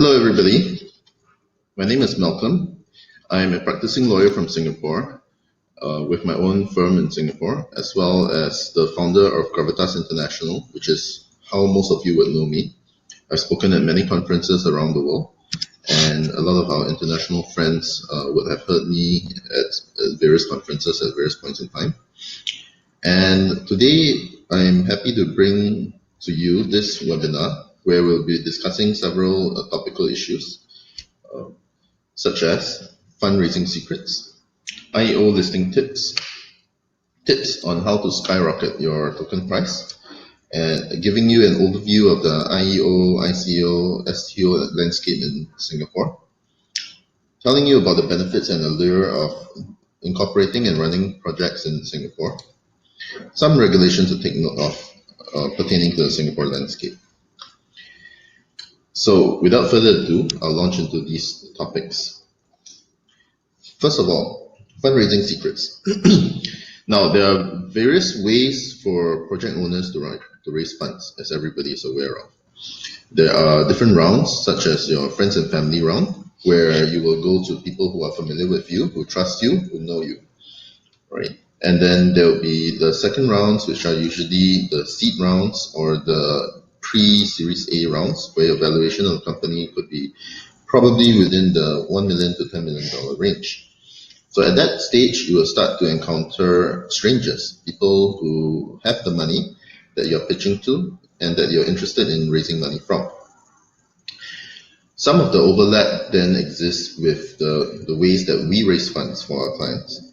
Hello, everybody. My name is Malcolm. I'm a practicing lawyer from Singapore with my own firm in Singapore, as well as the founder of Gravitas International, which is how most of you would know me. I've spoken at many conferences around the world, and a lot of our international friends would have heard me at various conferences at various points in time. And today, I'm happy to bring to you this webinar where we'll be discussing several topical issues, such as fundraising secrets, IEO listing tips on how to skyrocket your token price, and giving you an overview of the IEO, ICO, STO landscape in Singapore, telling you about the benefits and allure of incorporating and running projects in Singapore, some regulations to take note of pertaining to the Singapore landscape. So without further ado, I'll launch into these topics. First of all, fundraising secrets. Now, there are various ways for project owners to raise funds, as everybody is aware of. There are different rounds, such as your friends and family round, where you will go to people who are familiar with you, who trust you, who know you, right? And then there will be the second rounds, which are usually the seed rounds or the pre-Series A rounds, where your valuation of the company could be probably within the $1 million to $10 million range. So at that stage, you will start to encounter strangers, people who have the money that you're pitching to and that you're interested in raising money from. Some of the overlap then exists with the ways that we raise funds for our clients.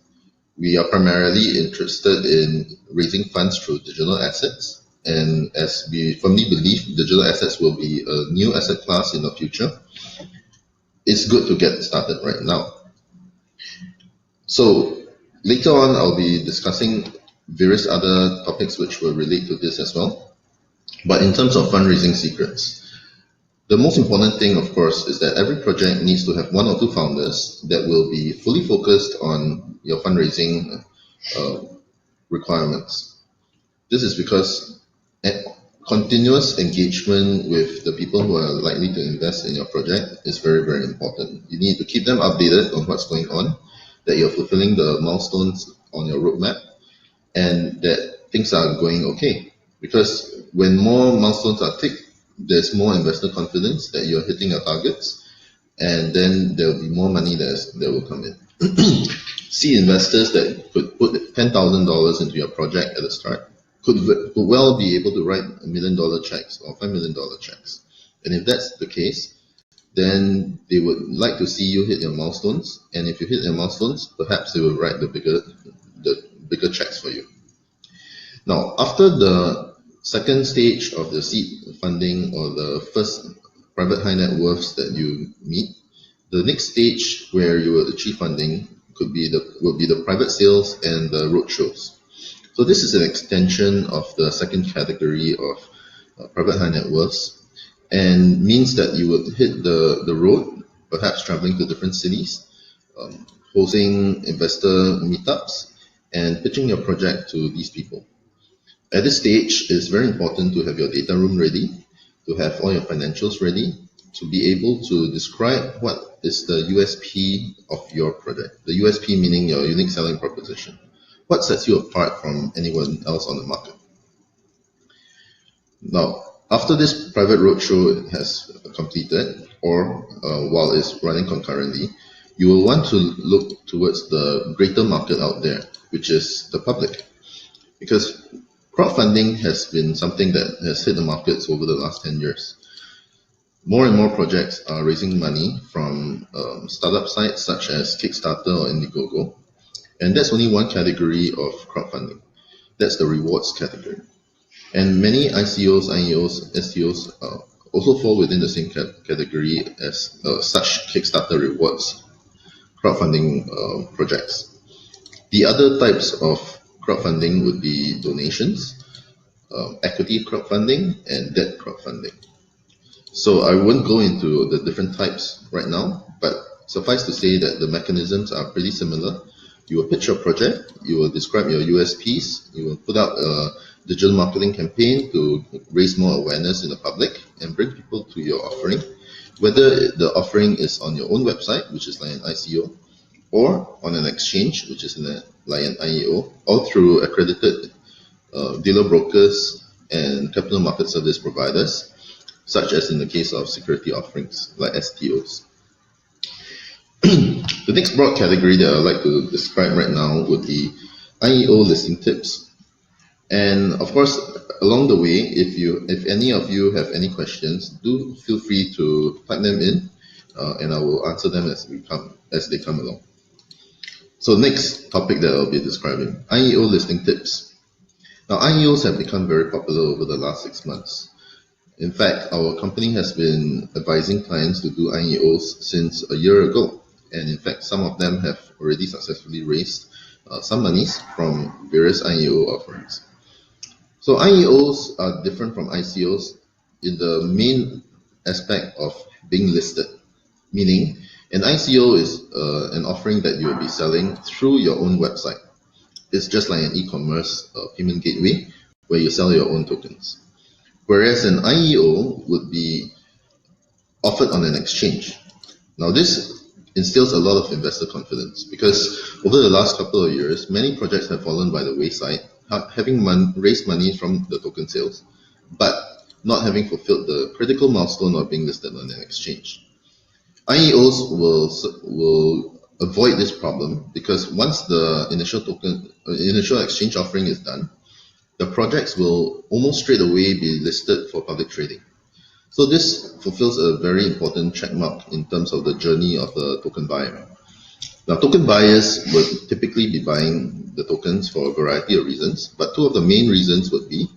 We are primarily interested in raising funds through digital assets. And as we firmly believe digital assets will be a new asset class in the future, it's good to get started right now. So later on, I'll be discussing various other topics which will relate to this as well. But in terms of fundraising secrets, the most important thing, of course, is that every project needs to have one or two founders that will be fully focused on your fundraising requirements. This is because continuous engagement with the people who are likely to invest in your project is very, very important. You need to keep them updated on what's going on, that you're fulfilling the milestones on your roadmap, and that things are going okay. Because when more milestones are ticked, there's more investor confidence that you're hitting your targets, and then there'll be more money that will come in. See investors that could put $10,000 into your project at the start could well be able to write $1 million checks or $5 million checks. And if that's the case, then they would like to see you hit your milestones. And if you hit your milestones, perhaps they will write the bigger checks for you. Now, after the second stage of the seed funding or the first private high net worths that you meet, the next stage where you will achieve funding will be the private sales and the roadshows. So this is an extension of the second category of private high net worths, and means that you would hit the road, perhaps traveling to different cities, hosting investor meetups, and pitching your project to these people. At this stage, it's very important to have your data room ready, to have all your financials ready, to be able to describe what is the USP of your project. The USP meaning your unique selling proposition. What sets you apart from anyone else on the market? Now, after this private roadshow has completed, or while it's running concurrently, you will want to look towards the greater market out there, which is the public. Because crowdfunding has been something that has hit the markets over the last 10 years. More and more projects are raising money from startup sites such as Kickstarter or Indiegogo. And that's only one category of crowdfunding. That's the rewards category. And many ICOs, IEOs, STOs also fall within the same category as such Kickstarter rewards crowdfunding projects. The other types of crowdfunding would be donations, equity crowdfunding, and debt crowdfunding. So I won't go into the different types right now, but suffice to say that the mechanisms are pretty similar. You will pitch your project, you will describe your USPs, you will put out a digital marketing campaign to raise more awareness in the public and bring people to your offering. whether the offering is on your own website, which is like an ICO, or on an exchange, which is like an IEO, or through accredited dealer brokers and capital market service providers, such as in the case of security offerings like STOs. The next broad category that I'd like to describe right now would be IEO listing tips. And of course, along the way, if any of you have any questions, do feel free to type them in, and I will answer them as they come along. So next topic that I'll be describing, IEO listing tips. Now, IEOs have become very popular over the last 6 months. In fact, our company has been advising clients to do IEOs since a year ago. And in fact, some of them have already successfully raised some monies from various IEO offerings. So IEOs are different from ICOs in the main aspect of being listed, meaning an ICO is an offering that you will be selling through your own website. It's just like an e-commerce payment gateway where you sell your own tokens. Whereas an IEO would be offered on an exchange. Now this instills a lot of investor confidence because over the last couple of years, many projects have fallen by the wayside, having raised money from the token sales, but not having fulfilled the critical milestone of being listed on an exchange. IEOs will avoid this problem because once the initial exchange offering is done, the projects will almost straight away be listed for public trading. So this fulfills a very important checkmark in terms of the journey of the token buyer. Now, token buyers would typically be buying the tokens for a variety of reasons, but two of the main reasons would be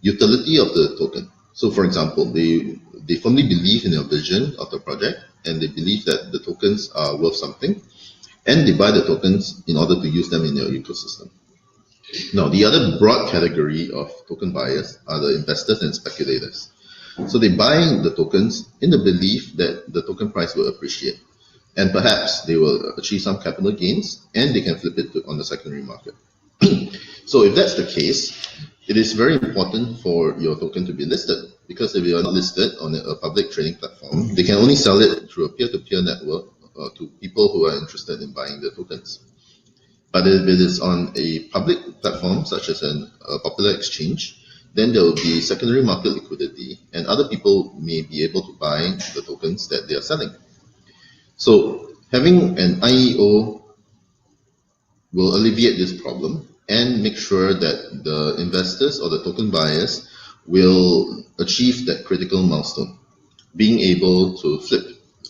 utility of the token. So for example, they firmly believe in your vision of the project and they believe that the tokens are worth something, and they buy the tokens in order to use them in your ecosystem. Now, the other broad category of token buyers are the investors and speculators. So they buy the tokens in the belief that the token price will appreciate, and perhaps they will achieve some capital gains and they can flip it on the secondary market. So if that's the case, it is very important for your token to be listed, because if you are not listed on a public trading platform, they can only sell it through a peer-to-peer network to people who are interested in buying the tokens. But if it is on a public platform, such as a popular exchange, then there will be secondary market liquidity and other people may be able to buy the tokens that they are selling. So having an IEO will alleviate this problem and make sure that the investors or the token buyers will achieve that critical milestone, being able to flip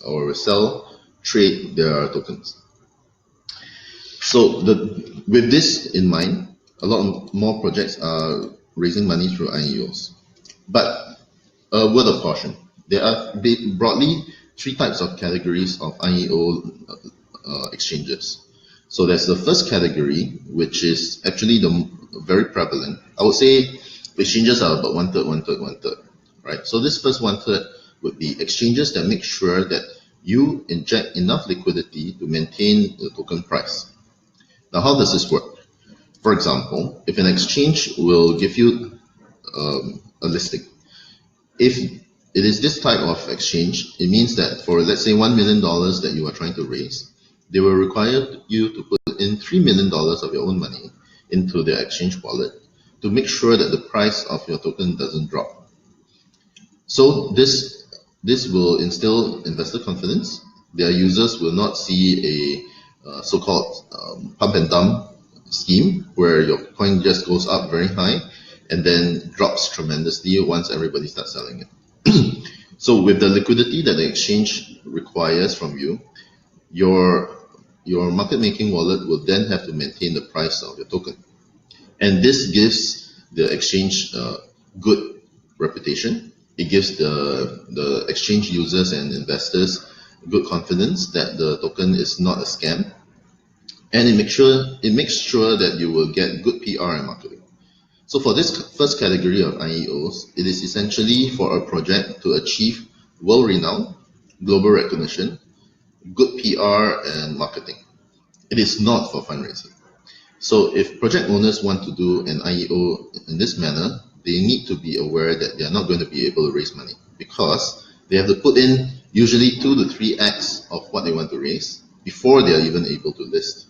or sell, trade their tokens. So with this in mind, a lot more projects are raising money through IEOs. But a word of caution, there are broadly three types of categories of IEO exchanges. So there's the first category, which is actually the very prevalent. I would say exchanges are about one third, right? So this first 1/3 would be exchanges that make sure that you inject enough liquidity to maintain the token price. Now, how does this work? For example, if an exchange will give you a listing, if it is this type of exchange, it means that for, let's say, $1 million that you are trying to raise, they will require you to put in $3 million of your own money into their exchange wallet to make sure that the price of your token doesn't drop. So this will instill investor confidence. Their users will not see a so-called pump and dump scheme where your coin just goes up very high and then drops tremendously once everybody starts selling it. So with the liquidity that the exchange requires from you, your market making wallet will then have to maintain the price of your token. And this gives the exchange good reputation. It gives the exchange users and investors good confidence that the token is not a scam. And it makes sure that you will get good PR and marketing. So for this first category of IEOs, it is essentially for a project to achieve world-renowned, global recognition, good PR and marketing. It is not for fundraising. So if project owners want to do an IEO in this manner, they need to be aware that they are not going to be able to raise money because they have to put in usually 2 to 3x of what they want to raise before they are even able to list.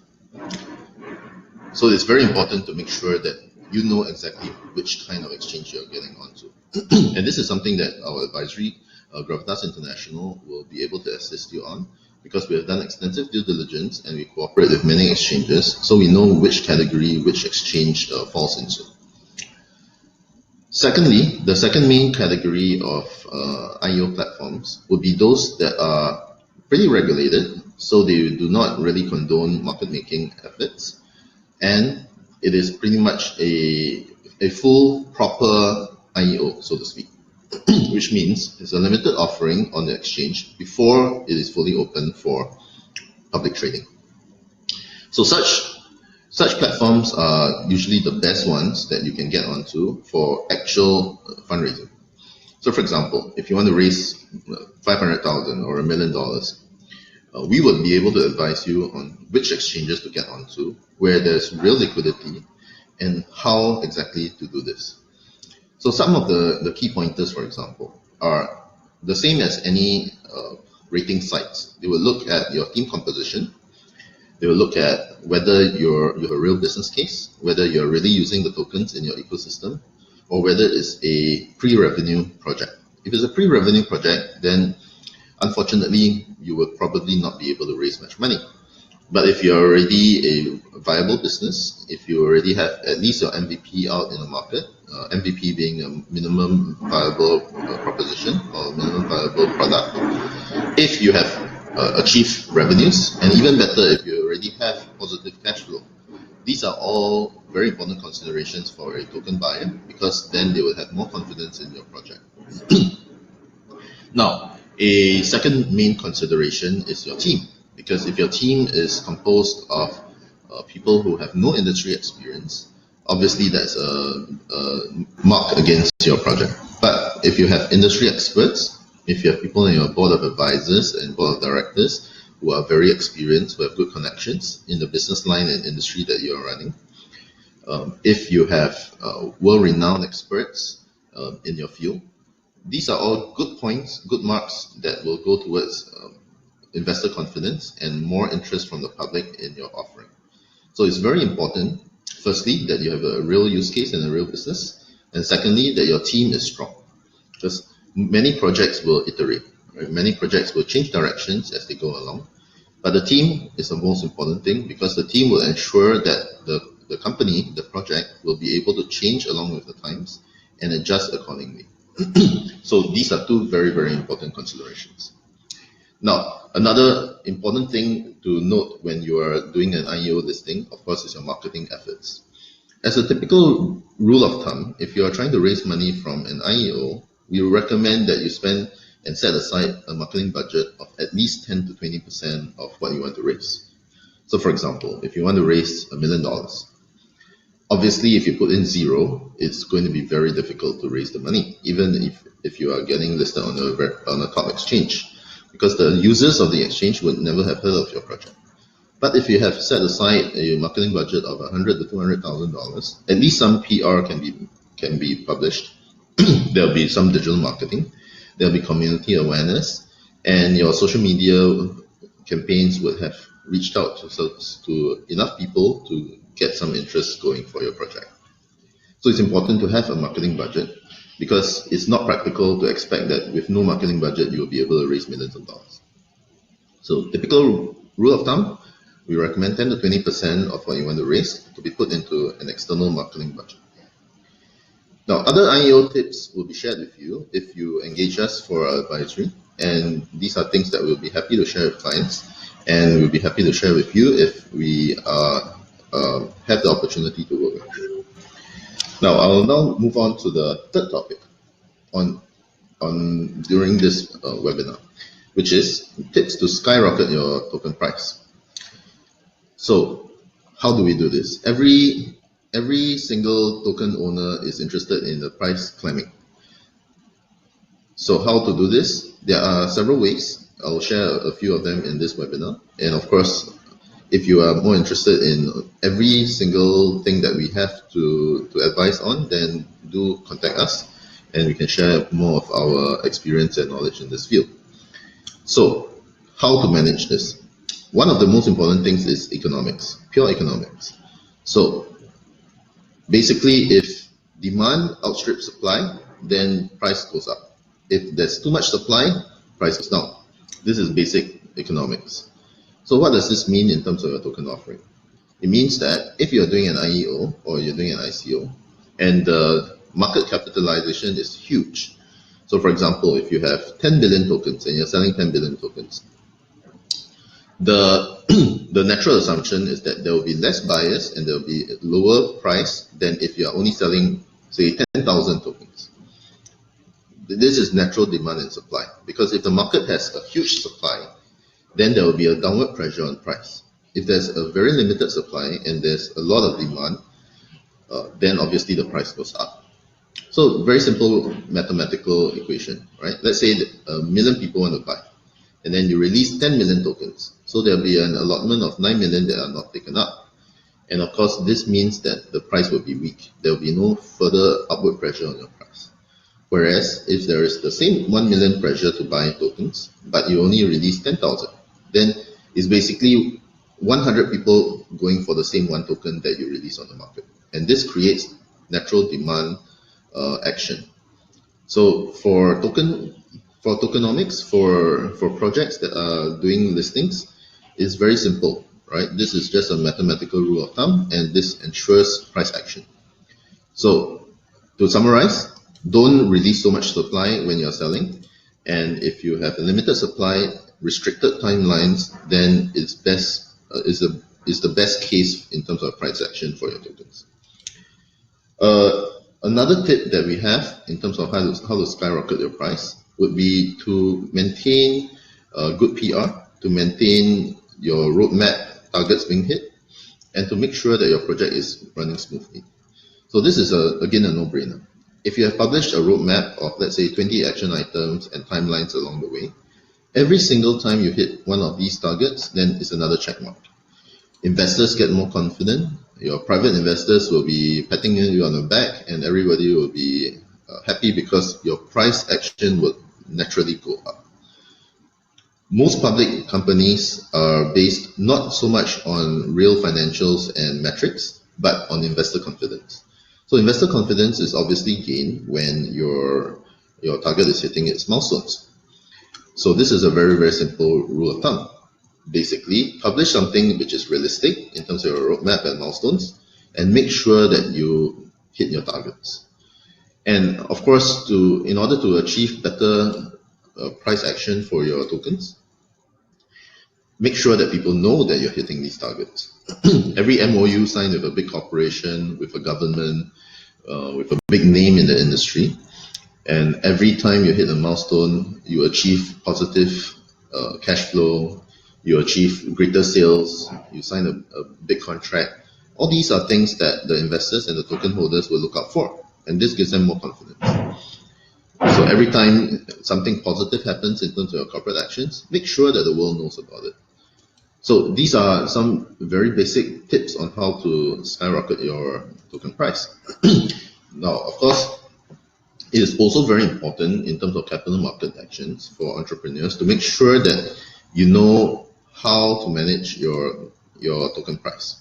So it's very important to make sure that you know exactly which kind of exchange you're getting onto. And this is something that our advisory, Gravitas International, will be able to assist you on, because we have done extensive due diligence and we cooperate with many exchanges, so we know which category, which exchange falls into. Secondly, the second main category of IEO platforms would be those that are pretty regulated, so they do not really condone market making efforts, and it is pretty much a full proper IEO, so to speak, which means it's a limited offering on the exchange before it is fully open for public trading. So such platforms are usually the best ones that you can get onto for actual fundraising. So for example, if you want to raise 500,000 or $1 million, we would be able to advise you on which exchanges to get onto, where there's real liquidity, and how exactly to do this. So some of the key pointers, for example, are the same as any rating sites. They will look at your team composition. They will look at whether you're a real business case, whether you're really using the tokens in your ecosystem, or whether it's a pre-revenue project. If it's a pre-revenue project, then unfortunately, you will probably not be able to raise much money. But if you're already a viable business, if you already have at least your MVP out in the market, MVP being a minimum viable proposition or minimum viable product, if you have achieved revenues, and even better if you already have positive cash flow, these are all very important considerations for a token buyer, because then they will have more confidence in your project. Now, a second main consideration is your team, because if your team is composed of people who have no industry experience, obviously that's a mark against your project. But if you have industry experts, if you have people in your board of advisors and board of directors who are very experienced, who have good connections in the business line and industry that you're running, if you have world-renowned experts in your field, these are all good points, good marks that will go towards investor confidence and more interest from the public in your offering. So it's very important, firstly, that you have a real use case and a real business, and secondly, that your team is strong, because many projects will iterate, right? Many projects will change directions as they go along, but the team is the most important thing, because the team will ensure that the company, the project, will be able to change along with the times and adjust accordingly. So these are two very, very important considerations. Now, another important thing to note when you are doing an IEO listing, of course, is your marketing efforts. As a typical rule of thumb, if you are trying to raise money from an IEO, we recommend that you spend and set aside a marketing budget of at least 10 to 20% of what you want to raise. So for example, if you want to raise $1 million, obviously if you put in zero, it's going to be very difficult to raise the money, even if you are getting listed on a top exchange, because the users of the exchange would never have heard of your project. But if you have set aside a marketing budget of $100,000 to $200,000, at least some PR can be published. There'll be some digital marketing, there'll be community awareness, and your social media campaigns would have reached out to enough people to get some interest going for your project. So it's important to have a marketing budget, because it's not practical to expect that with no marketing budget you will be able to raise millions of dollars. So typical rule of thumb, we recommend 10 to 20% of what you want to raise to be put into an external marketing budget. Now, other IEO tips will be shared with you if you engage us for our advisory, and these are things that we'll be happy to share with clients, and we'll be happy to share with you if we have the opportunity to work with you. Now, I'll now move on to the third topic during this webinar, which is tips to skyrocket your token price. So, how do we do this? Every single token owner is interested in the price climbing. So how to do this? There are several ways. I'll share a few of them in this webinar. And of course, if you are more interested in every single thing that we have to advise on, then do contact us and we can share more of our experience and knowledge in this field. So how to manage this? One of the most important things is economics, pure economics. So basically, if demand outstrips supply, then price goes up. If there's too much supply, price goes down. This is basic economics. So what does this mean in terms of your token offering? It means that if you're doing an IEO or you're doing an ICO and the market capitalization is huge, so for example, if you have 10 billion tokens and you're selling 10 billion tokens, the the natural assumption is that there will be less buyers and there will be lower price than if you're only selling, say, 10,000 tokens. This is natural demand and supply, because if the market has a huge supply, then there will be a downward pressure on price. If there's a very limited supply and there's a lot of demand, then obviously the price goes up. So very simple mathematical equation, right? Let's say that 1 million people want to buy, and then you release 10 million tokens. So there'll be an allotment of 9 million that are not taken up. And of course, this means that the price will be weak. There will be no further upward pressure on your price. Whereas if there is the same 1 million pressure to buy tokens, but you only release 10,000, then it's basically 100 people going for the same one token that you release on the market. And this creates natural demand action. So for tokenomics, for projects that are doing listings, it's very simple, right? This is just a mathematical rule of thumb, and this ensures price action. So to summarize, don't release so much supply when you're selling, and if you have a limited supply, restricted timelines, then it's best is the best case in terms of price action for your tokens. Another tip that we have in terms of how to skyrocket your price would be to maintain good PR, to maintain your roadmap targets being hit, and to make sure that your project is running smoothly. So this is again a no-brainer. If you have published a roadmap of, let's say, 20 action items and timelines along the way, every single time you hit one of these targets, then it's another check mark. Investors get more confident. Your private investors will be patting you on the back, and everybody will be happy because your price action will naturally go up. Most public companies are based not so much on real financials and metrics, but on investor confidence. So investor confidence is obviously gained when your target is hitting its milestones. So this is a very, very simple rule of thumb. Basically, publish something which is realistic in terms of your roadmap and milestones, and make sure that you hit your targets. And of course, in order to achieve better price action for your tokens, make sure that people know that you're hitting these targets. Every MOU signed with a big corporation, with a government, with a big name in the industry, and every time you hit a milestone, you achieve positive cash flow, you achieve greater sales, you sign a big contract. All these are things that the investors and the token holders will look out for, and this gives them more confidence. So every time something positive happens in terms of your corporate actions, make sure that the world knows about it. So these are some very basic tips on how to skyrocket your token price. Now, of course, it is also very important in terms of capital market actions for entrepreneurs to make sure that you know how to manage your token price.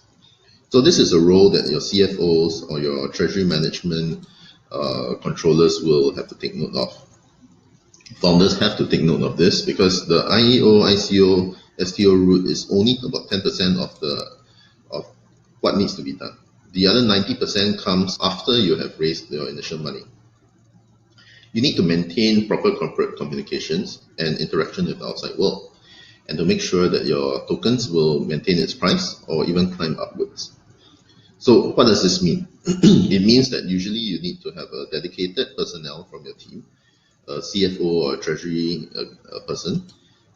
So this is a role that your CFOs or your treasury management controllers will have to take note of. Founders have to take note of this, because the IEO, ICO, STO route is only about 10% of what needs to be done. The other 90% comes after you have raised your initial money. You need to maintain proper corporate communications and interaction with the outside world, and to make sure that your tokens will maintain its price or even climb upwards. So what does this mean? It means that usually you need to have a dedicated personnel from your team, a CFO or a treasury person,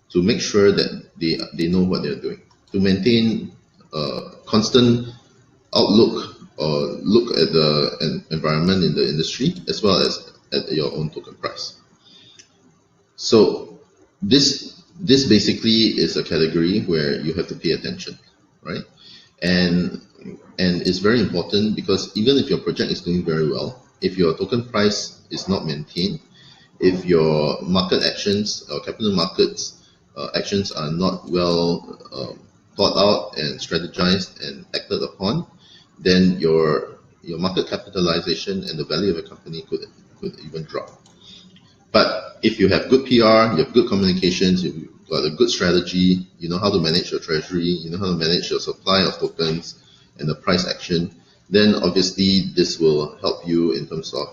to make sure that they know what they're doing, to maintain a constant outlook or look at the environment in the industry, as well as at your own token price. So this basically is a category where you have to pay attention, right? And it's very important, because even if your project is doing very well, if your token price is not maintained, if your market actions or capital markets actions are not well thought out and strategized and acted upon, then your market capitalization and the value of a company could even drop. But if you have good PR, you have good communications, you've got a good strategy, you know how to manage your treasury, you know how to manage your supply of tokens and the price action, then obviously this will help you in terms of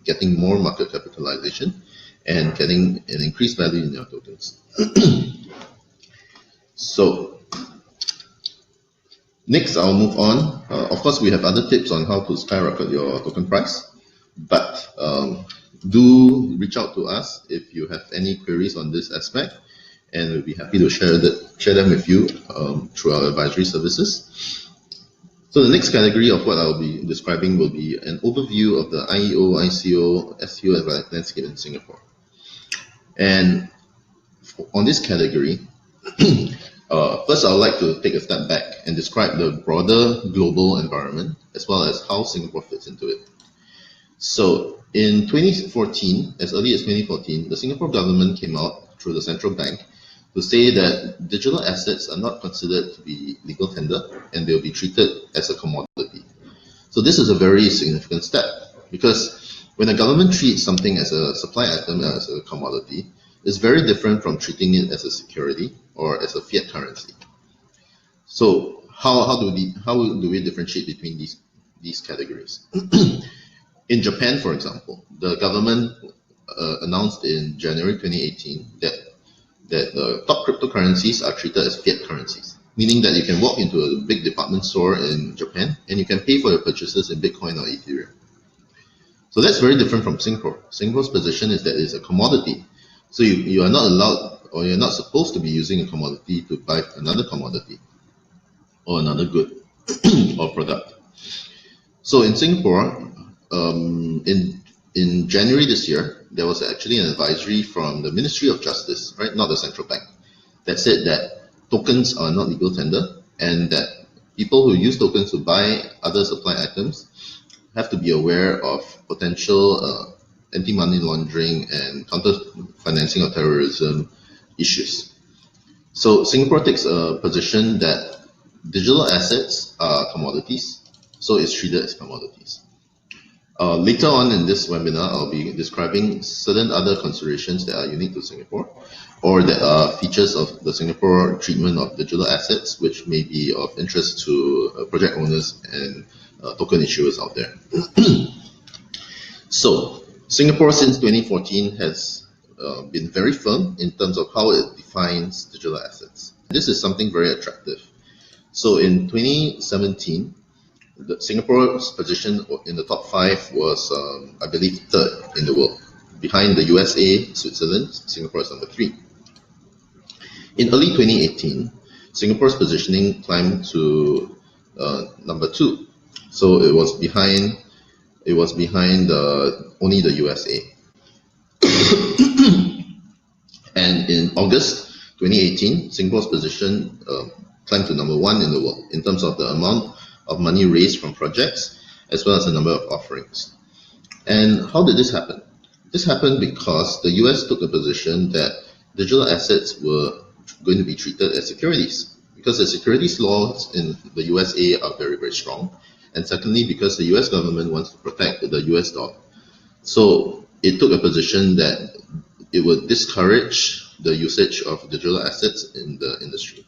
getting more market capitalization and getting an increased value in your tokens. So next, I'll move on. Of course, we have other tips on how to skyrocket your token price, but do reach out to us if you have any queries on this aspect, and we'll be happy to share them with you through our advisory services. So the next category of what I'll be describing will be an overview of the IEO, ICO, STO landscape in Singapore. And on this category, first I would like to take a step back and describe the broader global environment as well as how Singapore fits into it. So in 2014, as early as 2014, the Singapore government came out through the central bank to say that digital assets are not considered to be legal tender and they'll be treated as a commodity. So this is a very significant step, because when the government treats something as a supply item, as a commodity, it's very different from treating it as a security or as a fiat currency. So how do we differentiate between these categories? In Japan, for example, the government announced in January 2018 that the top cryptocurrencies are treated as fiat currencies, meaning that you can walk into a big department store in Japan and you can pay for your purchases in Bitcoin or Ethereum. So that's very different from Singapore. Singapore's position is that it's a commodity. So you are not allowed, or you're not supposed to be using a commodity to buy another commodity or another good or product. So in Singapore, in January this year, there was actually an advisory from the Ministry of Justice, right, not the central bank, that said that tokens are not legal tender and that people who use tokens to buy other supply items have to be aware of potential anti-money laundering and counter-financing of terrorism issues. So Singapore takes a position that digital assets are commodities, so it's treated as commodities. Later on in this webinar, I'll be describing certain other considerations that are unique to Singapore, or that are features of the Singapore treatment of digital assets, which may be of interest to project owners and token issuers out there. So Singapore since 2014 has been very firm in terms of how it defines digital assets. This is something very attractive. So in 2017, Singapore's position in the top 5 was, I believe, 3rd in the world. Behind the USA, Switzerland, Singapore is number 3. In early 2018, Singapore's positioning climbed to number 2. So it was behind only the USA. And in August 2018, Singapore's position climbed to number 1 in the world in terms of the amount of money raised from projects, as well as the number of offerings. And how did this happen? This happened because the US took a position that digital assets were going to be treated as securities, because the securities laws in the USA are very, very strong. And secondly, because the US government wants to protect the US dollar. So it took a position that it would discourage the usage of digital assets in the industry.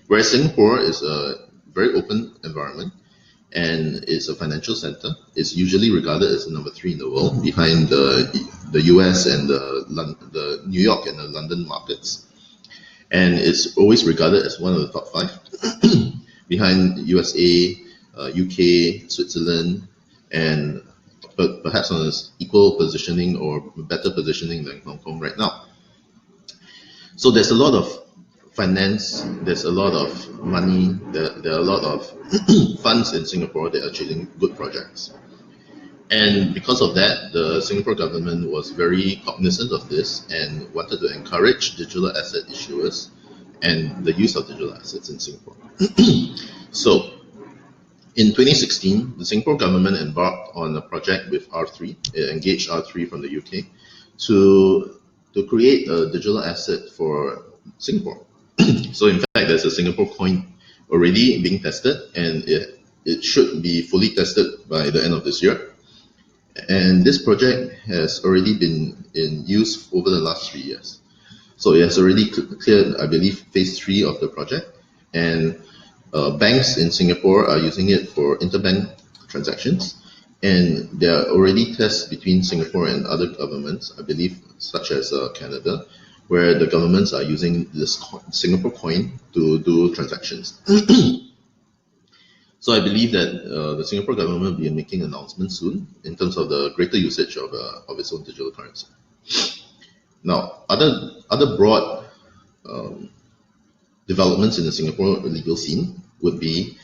Whereas Singapore is a very open environment and it's a financial center. It's usually regarded as the number 3 in the world, behind the US and the New York and the London markets. And it's always regarded as one of the top 5, behind USA, UK, Switzerland, and perhaps on an equal positioning or better positioning than Hong Kong right now. So there's a lot of finance, there's a lot of money, there are a lot of funds in Singapore that are chasing good projects. And because of that, the Singapore government was very cognizant of this and wanted to encourage digital asset issuers and the use of digital assets in Singapore. So in 2016, the Singapore government embarked on a project with R3, it engaged R3 from the UK to create a digital asset for Singapore. So in fact, there's a Singapore coin already being tested, and it should be fully tested by the end of this year. And this project has already been in use over the last 3 years. So it has already cleared, I believe, phase 3 of the project. And banks in Singapore are using it for interbank transactions. And there are already tests between Singapore and other governments, I believe, such as Canada, where the governments are using this Singapore coin to do transactions. So I believe that the Singapore government will be making announcements soon in terms of the greater usage of its own digital currency. Now, other broad developments in the Singapore legal scene would be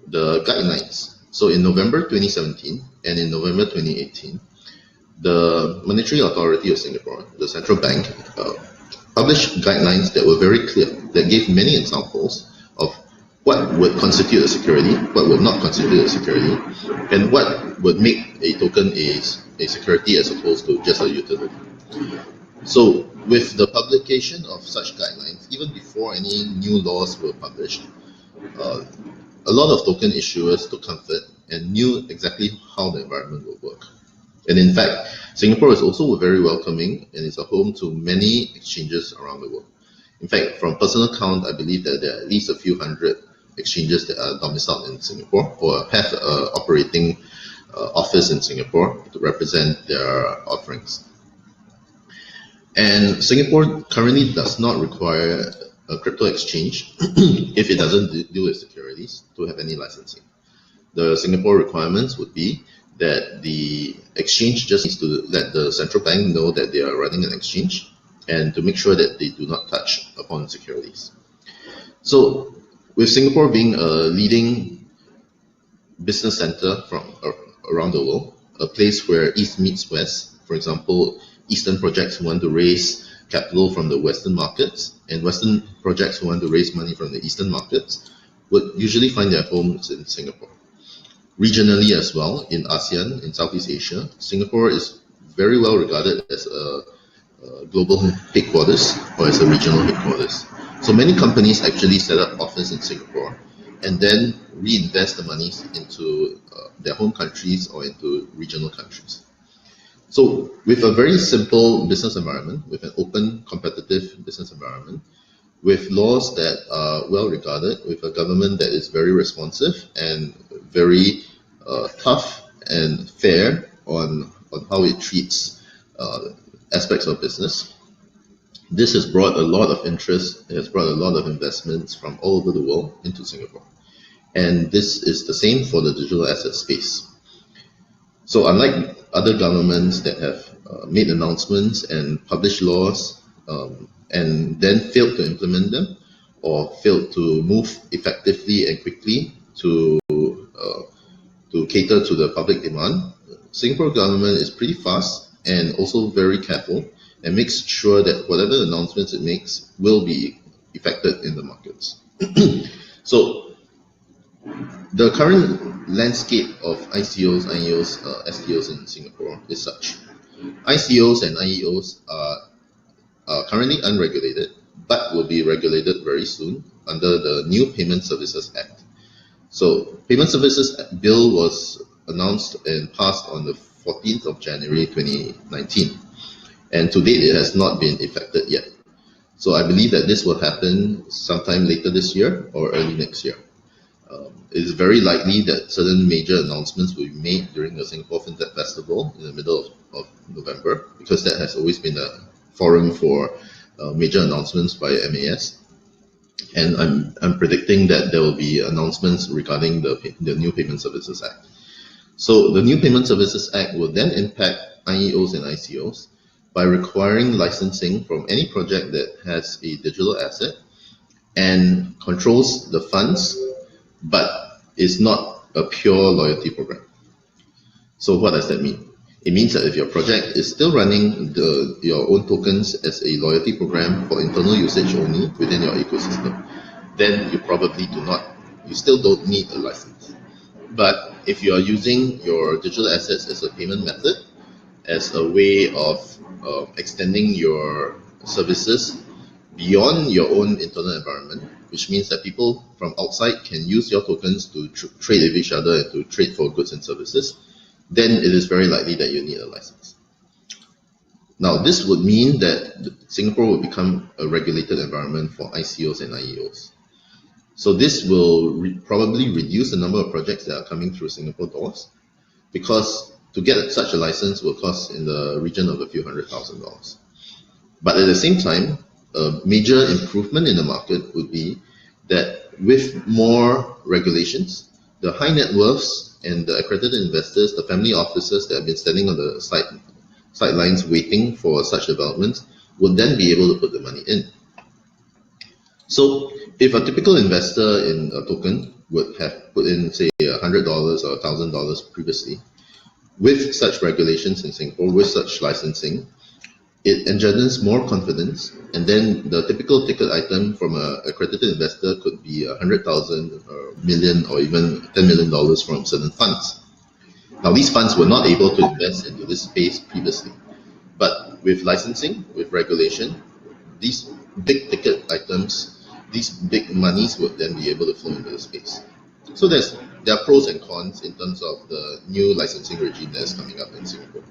the guidelines. So in November 2017 and in November 2018, the Monetary Authority of Singapore, the central bank, published guidelines that were very clear, that gave many examples of what would constitute a security, what would not constitute a security, and what would make a token a security as opposed to just a utility. So with the publication of such guidelines, even before any new laws were published, a lot of token issuers took comfort and knew exactly how the environment would work. And in fact, Singapore is also very welcoming and is a home to many exchanges around the world. In fact, from personal count, I believe that there are at least a few hundred exchanges that are domiciled in Singapore or have an operating office in Singapore to represent their offerings. And Singapore currently does not require a crypto exchange if it doesn't deal with securities to have any licensing. The Singapore requirements would be that the exchange just needs to let the central bank know that they are running an exchange and to make sure that they do not touch upon securities. So with Singapore being a leading business center from around the world, a place where East meets West, for example, Eastern projects who want to raise capital from the Western markets and Western projects who want to raise money from the Eastern markets would usually find their homes in Singapore. Regionally as well, in ASEAN, in Southeast Asia, Singapore is very well regarded as a global headquarters or as a regional headquarters. So many companies actually set up office in Singapore and then reinvest the monies into their home countries or into regional countries. So with a very simple business environment, with an open, competitive business environment, with laws that are well regarded, with a government that is very responsive and very tough and fair on how it treats aspects of business, this has brought a lot of interest, it has brought a lot of investments from all over the world into Singapore. And this is the same for the digital asset space. So unlike other governments that have made announcements and published laws and then failed to implement them or failed to move effectively and quickly to cater to the public demand, Singapore government is pretty fast and also very careful and makes sure that whatever announcements it makes will be effected in the markets. So the current landscape of ICOs, IEOs, STOs in Singapore is such. ICOs and IEOs are currently unregulated, but will be regulated very soon under the new Payment Services Act. So Payment Services Bill was announced and passed on the 14th of January 2019. And to date, it has not been effected yet. So I believe that this will happen sometime later this year or early next year. It is very likely that certain major announcements will be made during the Singapore FinTech Festival in the middle of November, because that has always been a forum for major announcements by MAS. And I'm predicting that there will be announcements regarding the new Payment Services Act. So the new Payment Services Act will then impact IEOs and ICOs by requiring licensing from any project that has a digital asset and controls the funds, but is not a pure loyalty program. So what does that mean? It means that if your project is still running your own tokens as a loyalty program for internal usage only within your ecosystem, then you still don't need a license. But if you are using your digital assets as a payment method, as a way of extending your services beyond your own internal environment, which means that people from outside can use your tokens to trade with each other and to trade for goods and services, then it is very likely that you need a license. Now, this would mean that Singapore will become a regulated environment for ICOs and IEOs. So this will probably reduce the number of projects that are coming through Singapore doors, because to get such a license will cost in the region of a few $100,000. But at the same time, a major improvement in the market would be that with more regulations, the high net worths and the accredited investors, the family offices that have been standing on the sidelines waiting for such developments, would then be able to put the money in. So if a typical investor in a token would have put in, say, $100 or $1,000 previously, with such regulations in Singapore, with such licensing, it engenders more confidence, and then the typical ticket item from an accredited investor could be 100,000 or million or even $10 million from certain funds. Now, these funds were not able to invest into this space previously, but with licensing, with regulation, these big ticket items, these big monies would then be able to flow into the space. So there are pros and cons in terms of the new licensing regime that is coming up in Singapore.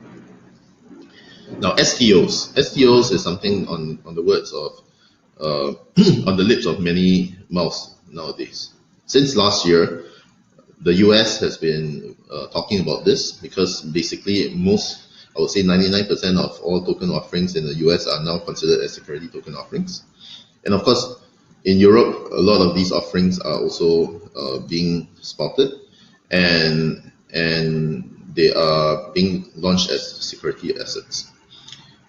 Now, STOs. STOs is something on the words of, on the lips of many mouths nowadays. Since last year, the US has been talking about this, because basically I would say 99% of all token offerings in the US are now considered as security token offerings. And of course, in Europe, a lot of these offerings are also being spotted, and they are being launched as security assets.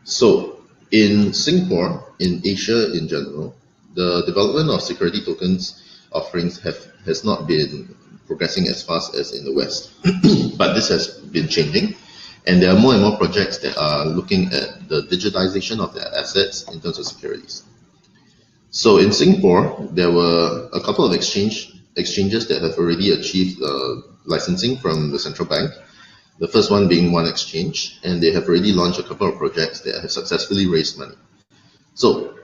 So in Singapore, in Asia in general, the development of security tokens offerings has not been progressing as fast as in the West. But this has been changing, and there are more and more projects that are looking at the digitization of their assets in terms of securities. So in Singapore, there were a couple of exchanges that have already achieved licensing from the central bank. The first one being One Exchange, and they have already launched a couple of projects that have successfully raised money. So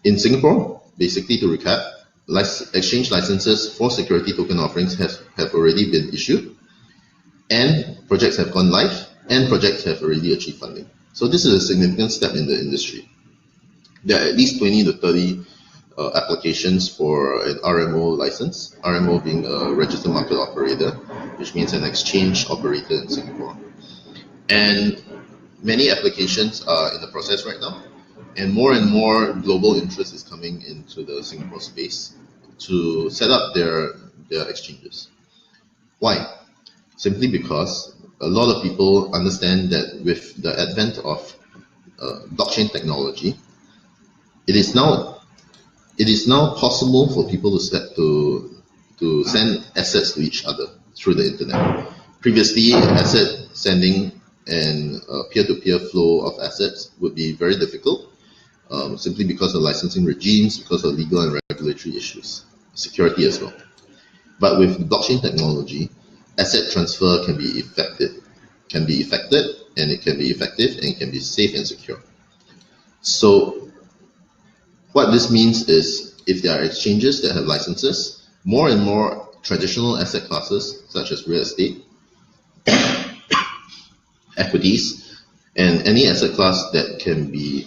in Singapore, basically to recap, exchange licenses for security token offerings have already been issued, and projects have gone live, and projects have already achieved funding. So this is a significant step in the industry. There are at least 20 to 30 applications for an RMO license, RMO being a registered market operator, which means an exchange operator in Singapore. And many applications are in the process right now, and more global interest is coming into the Singapore space to set up their exchanges. Why? Simply because a lot of people understand that with the advent of blockchain technology, it is now possible for people to send assets to each other through the internet. Previously, asset sending and peer-to-peer flow of assets would be very difficult, simply because of licensing regimes, because of legal and regulatory issues, security as well. But with blockchain technology, asset transfer can be effected, and it can be effective, and it can be safe and secure. So what this means is, if there are exchanges that have licenses, more and more traditional asset classes such as real estate, equities, and any asset class that can be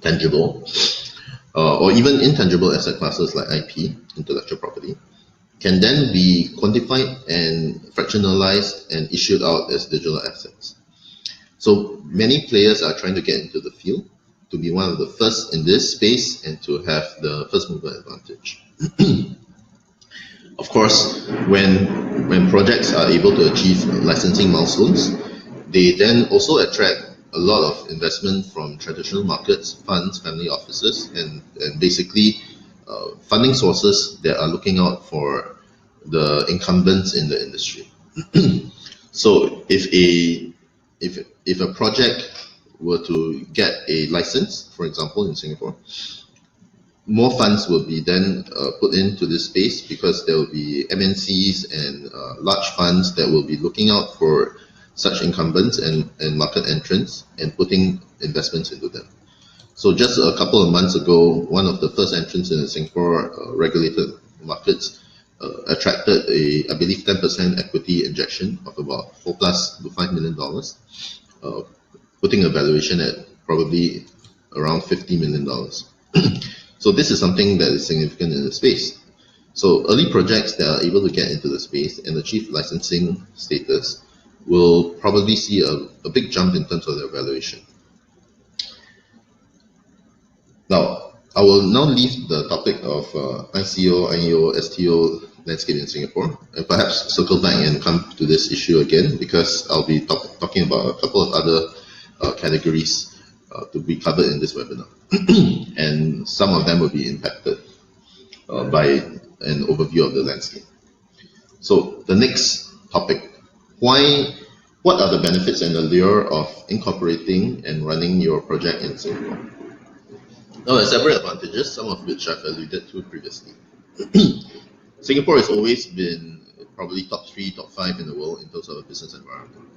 tangible, or even intangible asset classes like IP, intellectual property, can then be quantified and fractionalized and issued out as digital assets. So many players are trying to get into the field, to be one of the first in this space and to have the first mover advantage. Of course, when projects are able to achieve licensing milestones, they then also attract a lot of investment from traditional markets, funds, family offices, and basically funding sources that are looking out for the incumbents in the industry. So if a project were to get a license, for example, in Singapore, more funds will be then put into this space, because there will be MNCs and large funds that will be looking out for such incumbents and market entrants and putting investments into them. So just a couple of months ago, one of the first entrants in the Singapore regulated markets attracted I believe, 10% equity injection of about $4 to $5 million, putting a valuation at probably around $50 million. So this is something that is significant in the space. So early projects that are able to get into the space and achieve licensing status will probably see a big jump in terms of their valuation. Now, I will now leave the topic of ICO, IEO, STO landscape in Singapore, and perhaps circle back and come to this issue again, because I'll be talking about a couple of other categories to be covered in this webinar. And some of them will be impacted by an overview of the landscape. So the next topic, what are the benefits and allure of incorporating and running your project in Singapore? Now, there are several advantages, some of which I've alluded to previously. Singapore has always been probably top 3, top 5 in the world in terms of a business environment.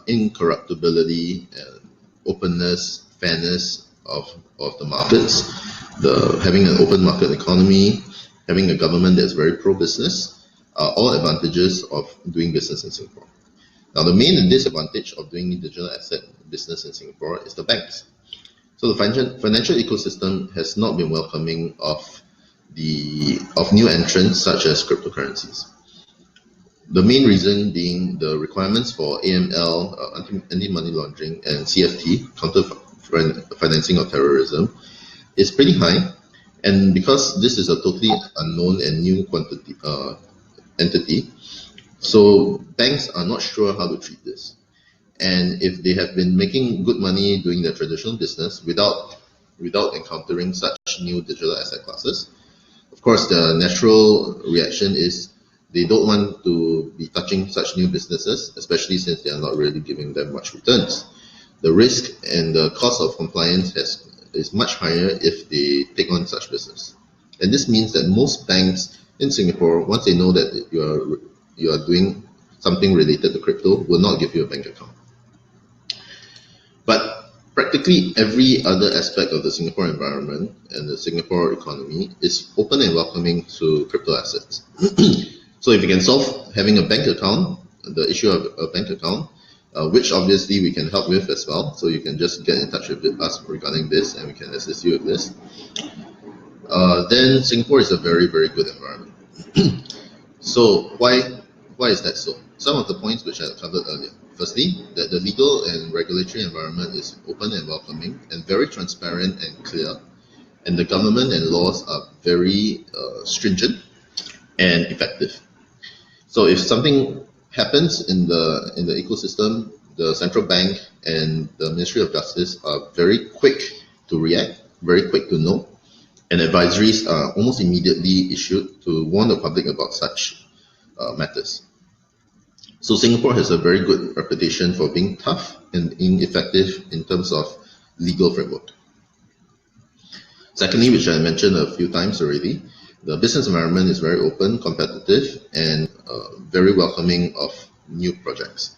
Incorruptibility, openness, fairness of the markets, having an open market economy, having a government that's very pro-business, are all advantages of doing business in Singapore. Now, the main disadvantage of doing digital asset business in Singapore is the banks. So the financial ecosystem has not been welcoming of new entrants such as cryptocurrencies. The main reason being the requirements for AML, anti-money laundering, and CFT, counter financing of terrorism, is pretty high. And because this is a totally unknown and new entity, so banks are not sure how to treat this. And if they have been making good money doing their traditional business without encountering such new digital asset classes, of course, the natural reaction is they don't want to be touching such new businesses, especially since they are not really giving them much returns. The risk and the cost of compliance is much higher if they take on such business. And this means that most banks in Singapore, once they know that you are doing something related to crypto, will not give you a bank account. But practically every other aspect of the Singapore environment and the Singapore economy is open and welcoming to crypto assets. So if you can solve having a bank account, the issue of a bank account, which obviously we can help with as well, so you can just get in touch with us regarding this and we can assist you with this, then Singapore is a very, very good environment. So why is that so? Some of the points which I covered earlier. Firstly, that the legal and regulatory environment is open and welcoming and very transparent and clear, and the government and laws are very stringent and effective. So if something happens in the ecosystem, the central bank and the Ministry of Justice are very quick to react, very quick to know, and advisories are almost immediately issued to warn the public about such matters. So Singapore has a very good reputation for being tough and ineffective in terms of legal framework. Secondly, which I mentioned a few times already, the business environment is very open, competitive, and very welcoming of new projects.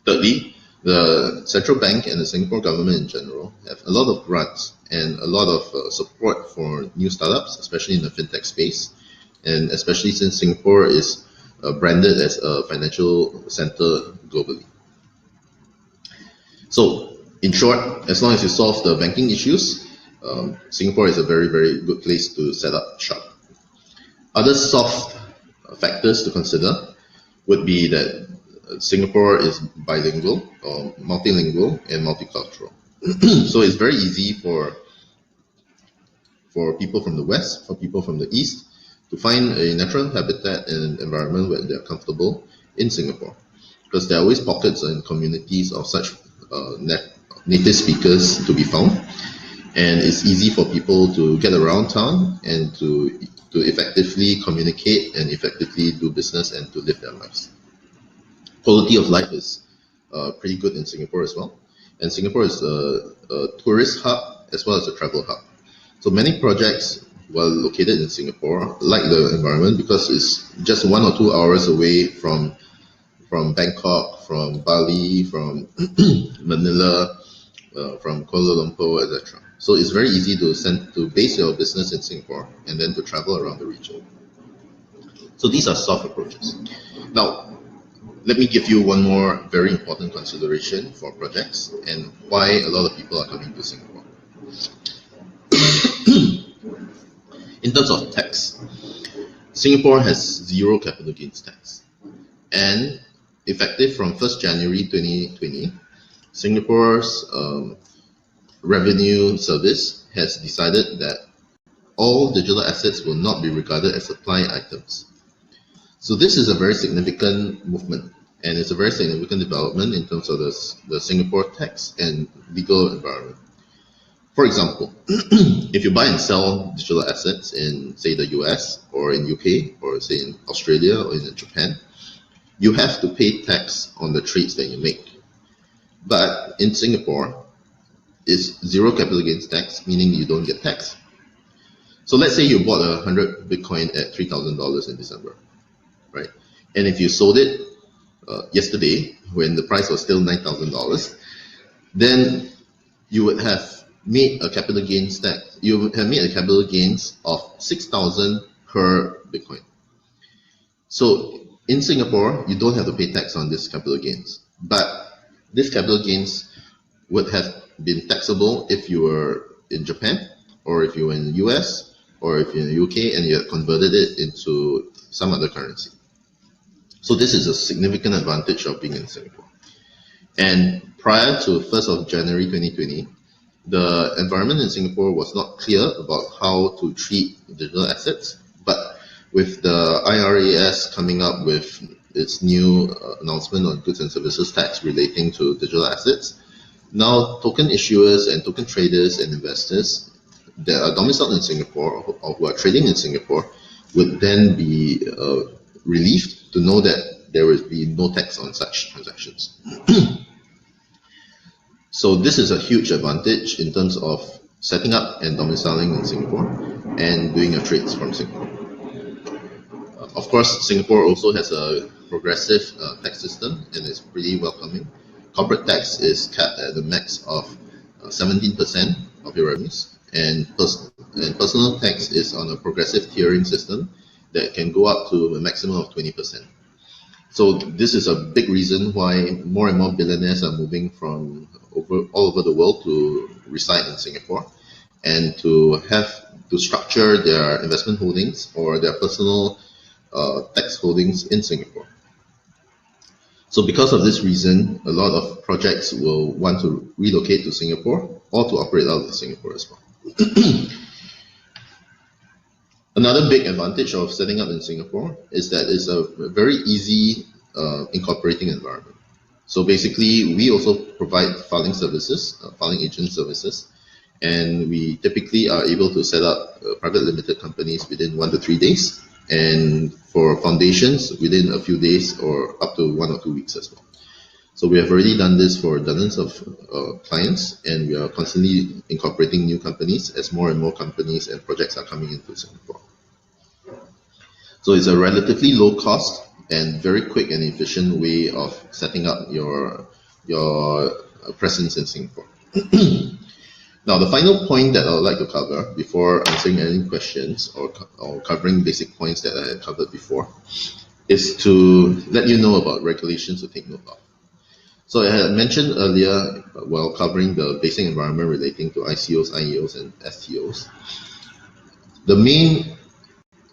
Thirdly, the central bank and the Singapore government in general have a lot of grants and a lot of support for new startups, especially in the fintech space, and especially since Singapore is branded as a financial center globally. So, in short, as long as you solve the banking issues, Singapore is a very, very good place to set up shop. Other soft factors to consider would be that Singapore is bilingual or multilingual and multicultural. So it's very easy for people from the West, for people from the East, to find a natural habitat and environment where they're comfortable in Singapore, because there are always pockets and communities of such native speakers to be found, and it's easy for people to get around town and to effectively communicate and effectively do business and to live their lives. Quality of life is pretty good in Singapore as well, and Singapore is a tourist hub as well as a travel hub. So many projects, while located in Singapore, like the environment because it's just 1 or 2 hours away from Bangkok, from Bali, from Manila, from Kuala Lumpur, etc. So it's very easy to base your business in Singapore and then to travel around the region. So these are soft approaches. Now, let me give you one more very important consideration for projects and why a lot of people are coming to Singapore. In terms of tax, Singapore has zero capital gains tax. And effective from 1st January 2020, Singapore's Revenue Service has decided that all digital assets will not be regarded as supply items. So this is a very significant movement, and it's a very significant development in terms of the Singapore tax and legal environment. For example, if you buy and sell digital assets in, say, the US or in UK or say in Australia or in Japan, you have to pay tax on the trades that you make. But in Singapore, it's zero capital gains tax, meaning you don't get tax. So let's say you bought 100 Bitcoin at $3,000 in December, right? And if you sold it yesterday when the price was still $9,000, then you would have made a capital gains tax. You would have made a capital gains of 6,000 per Bitcoin. So in Singapore, you don't have to pay tax on this capital gains, but this capital gains would have been taxable if you were in Japan, or if you were in the US, or if you're in the UK and you had converted it into some other currency. So this is a significant advantage of being in Singapore. And prior to 1st of January 2020, the environment in Singapore was not clear about how to treat digital assets, but with the IRAS coming up with its new announcement on goods and services tax relating to digital assets, now token issuers and token traders and investors that are domiciled in Singapore or who are trading in Singapore would then be relieved to know that there will be no tax on such transactions. So this is a huge advantage in terms of setting up and domiciling in Singapore and doing your trades from Singapore. Of course, Singapore also has a progressive tax system and is pretty welcoming. Corporate tax is capped at the max of 17% of your revenues, and personal tax is on a progressive tiering system that can go up to a maximum of 20%. So this is a big reason why more and more billionaires are moving from all over the world to reside in Singapore and to structure their investment holdings or their personal tax holdings in Singapore. So because of this reason, a lot of projects will want to relocate to Singapore or to operate out of Singapore as well. Another big advantage of setting up in Singapore is that it's a very easy incorporating environment. So basically, we also provide filing services, filing agent services, and we typically are able to set up private limited companies within 1 to 3 days, and for foundations within a few days or up to 1 or 2 weeks as well. So we have already done this for dozens of clients, and we are constantly incorporating new companies as more and more companies and projects are coming into Singapore. So it's a relatively low cost and very quick and efficient way of setting up your presence in Singapore. Now, the final point that I would like to cover before answering any questions or covering basic points that I had covered before is to let you know about regulations to take note of. So I had mentioned earlier, while covering the basic environment relating to ICOs, IEOs, and STOs, the main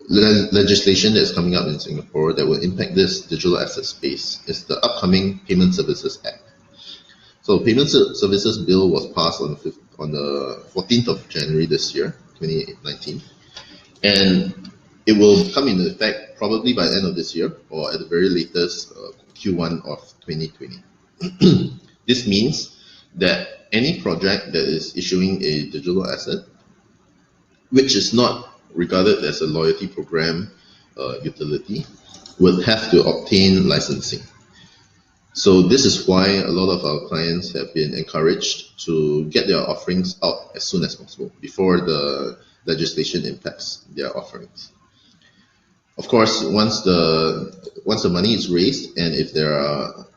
legislation that's coming up in Singapore that will impact this digital asset space is the upcoming Payment Services Act. So Payment Services Bill was passed on the 14th of January this year, 2019, and it will come into effect probably by the end of this year or at the very latest Q1 of 2020. This means that any project that is issuing a digital asset, which is not regarded as a loyalty program utility, would have to obtain licensing. So this is why a lot of our clients have been encouraged to get their offerings out as soon as possible before the legislation impacts their offerings. Of course, once the money is raised, and if there are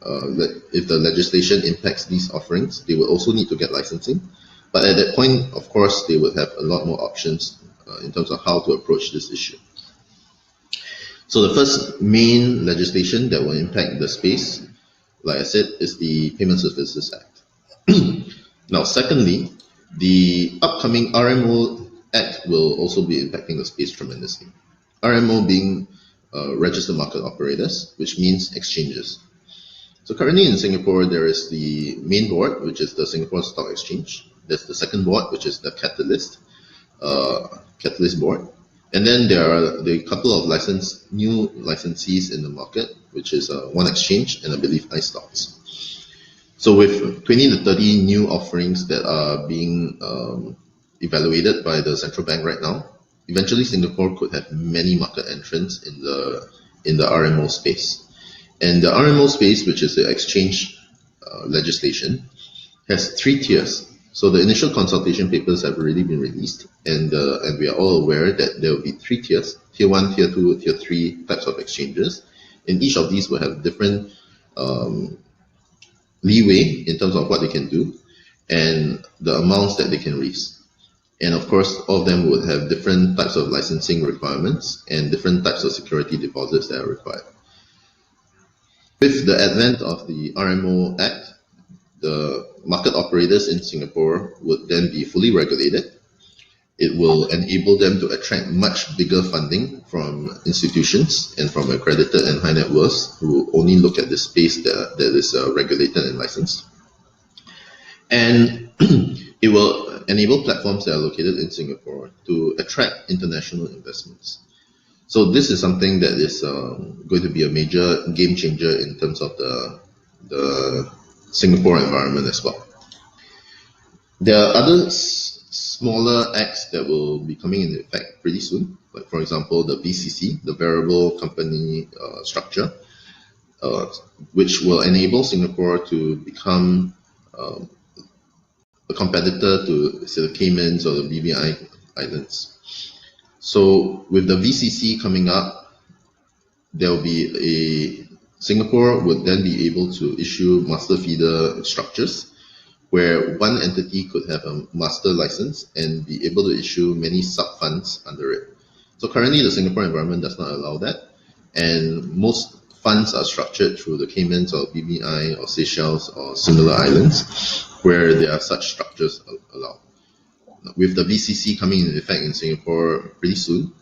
if the legislation impacts these offerings, they will also need to get licensing. But at that point, of course, they would have a lot more options in terms of how to approach this issue. So the first main legislation that will impact the space, like I said, is the Payment Services Act. Now, secondly, the upcoming RMO Act will also be impacting the space tremendously. RMO being registered market operators, which means exchanges. So currently in Singapore, there is the main board, which is the Singapore Stock Exchange. There's the second board, which is the Catalyst board. And then there are the couple of new licensees in the market, which is One Exchange and I believe iStocks. So with 20 to 30 new offerings that are being evaluated by the central bank right now, eventually Singapore could have many market entrants in the RMO space. And the RMO space, which is the exchange legislation, has 3 tiers. So the initial consultation papers have already been released, and we are all aware that there will be 3 tiers: Tier 1, Tier 2, Tier 3 types of exchanges. And each of these will have different leeway in terms of what they can do and the amounts that they can raise. And of course, all of them would have different types of licensing requirements and different types of security deposits that are required. With the advent of the RMO Act, the market operators in Singapore would then be fully regulated. It will enable them to attract much bigger funding from institutions and from accredited and high net worths who only look at the space that is regulated and licensed. And it will enable platforms that are located in Singapore to attract international investments. So this is something that is going to be a major game changer in terms of the Singapore environment as well. There are other smaller acts that will be coming into effect pretty soon, like for example the VCC, the Variable Company Structure, which will enable Singapore to become a competitor to say the Caymans or the BVI Islands. So with the VCC coming up, there will be Singapore would then be able to issue master feeder structures where one entity could have a master license and be able to issue many sub-funds under it. So currently the Singapore environment does not allow that, and most funds are structured through the Caymans or BVI or Seychelles or similar islands where there are such structures allowed. With the VCC coming into effect in Singapore pretty soon,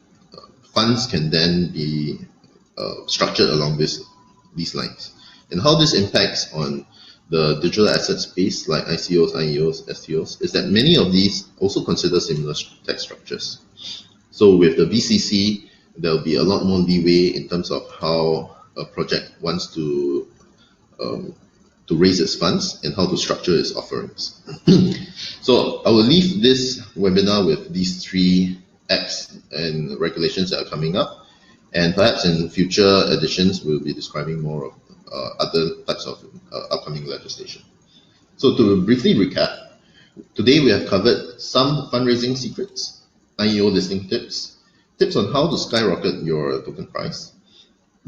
funds can then be structured along these lines. And how this impacts on the digital asset space like ICOs, IEOs, STOs is that many of these also consider similar tax structures. So with the VCC, there will be a lot more leeway in terms of how a project wants to raise its funds and how to structure its offerings. So I will leave this webinar with these 3 acts and regulations that are coming up, and perhaps in future editions we'll be describing more of other types of upcoming legislation. So to briefly recap, today we have covered some fundraising secrets, IEO listing tips on how to skyrocket your token price,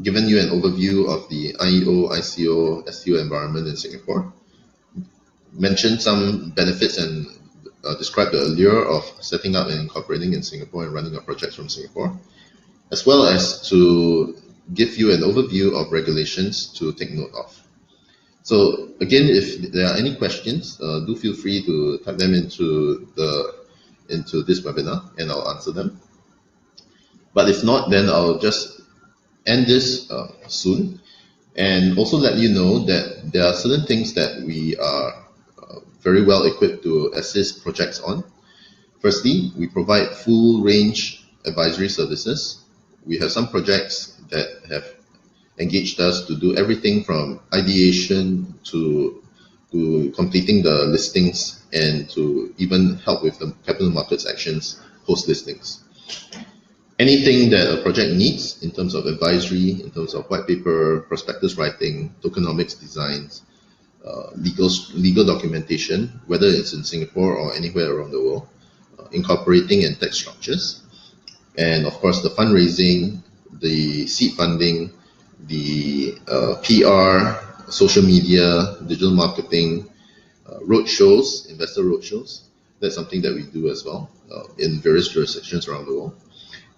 given you an overview of the IEO, ICO, STO environment in Singapore, mentioned some benefits and described the allure of setting up and incorporating in Singapore and running a project from Singapore, as well as to give you an overview of regulations to take note of. So again, if there are any questions, do feel free to type them into this webinar and I'll answer them. But if not, then I'll just end this soon and also let you know that there are certain things that we are very well equipped to assist projects on. Firstly, we provide full range advisory services. We have some projects that have engaged us to do everything from ideation to completing the listings and to even help with the capital markets actions post-listings. Anything that a project needs in terms of advisory, in terms of white paper, prospectus writing, tokenomics designs, legal documentation, whether it's in Singapore or anywhere around the world, incorporating and tax structures, and of course the fundraising, the seed funding, the PR, social media, digital marketing, roadshows, investor roadshows. That's something that we do as well in various jurisdictions around the world.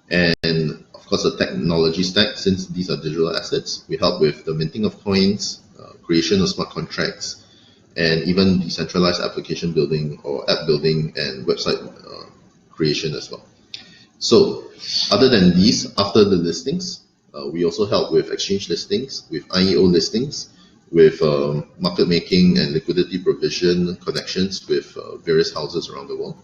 And of course, the technology stack, since these are digital assets, we help with the minting of coins, creation of smart contracts, and even decentralized application building or app building and website creation as well. So, other than these, after the listings, we also help with exchange listings, with IEO listings, with market making and liquidity provision connections with various houses around the world.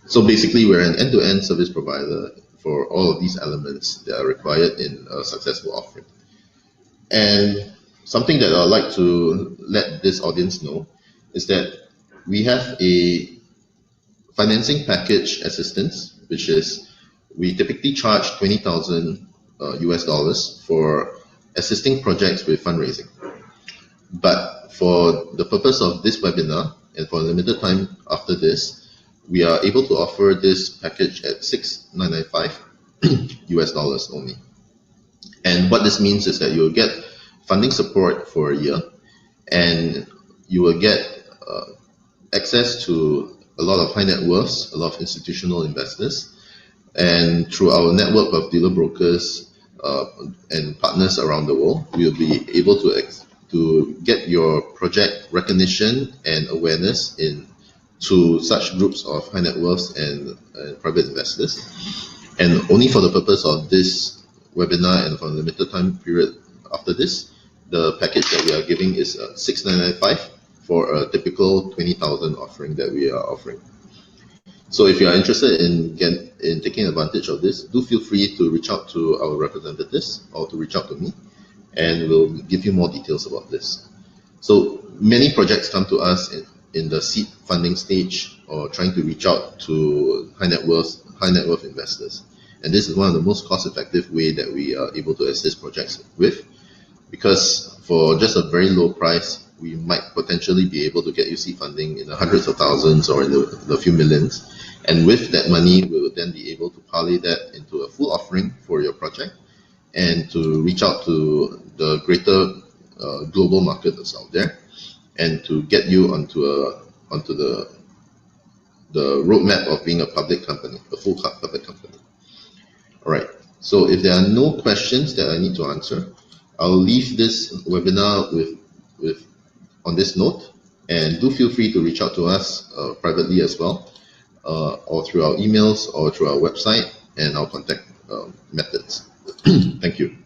So basically, we're an end-to-end service provider for all of these elements that are required in a successful offering. And something that I'd like to let this audience know is that we have a financing package assistance, which is we typically charge 20,000 US dollars for assisting projects with fundraising. But for the purpose of this webinar and for a limited time after this, we are able to offer this package at $6,995 US dollars only. And what this means is that you will get funding support for a year, and you will get access to a lot of high net worths, a lot of institutional investors, and through our network of dealer brokers and partners around the world, we will be able to get your project recognition and awareness to such groups of high net worths and private investors. And only for the purpose of this webinar and for a limited time period after this, the package that we are giving is $6,995 for a typical 20,000 offering that we are offering. So if you are interested in taking advantage of this, do feel free to reach out to our representatives or to reach out to me, and we'll give you more details about this. So many projects come to us in the seed funding stage or trying to reach out to high net worth investors. And this is one of the most cost-effective way that we are able to assist projects with, because for just a very low price, we might potentially be able to get you seed funding in the hundreds of thousands or in the few millions. And with that money, we will then be able to parlay that into a full offering for your project and to reach out to the greater global market that's out there and to get you onto the roadmap of being a public company, a full public company. All right. So if there are no questions that I need to answer, I'll leave this webinar with on this note, and do feel free to reach out to us privately as well, or through our emails or through our website and our contact methods. Thank you.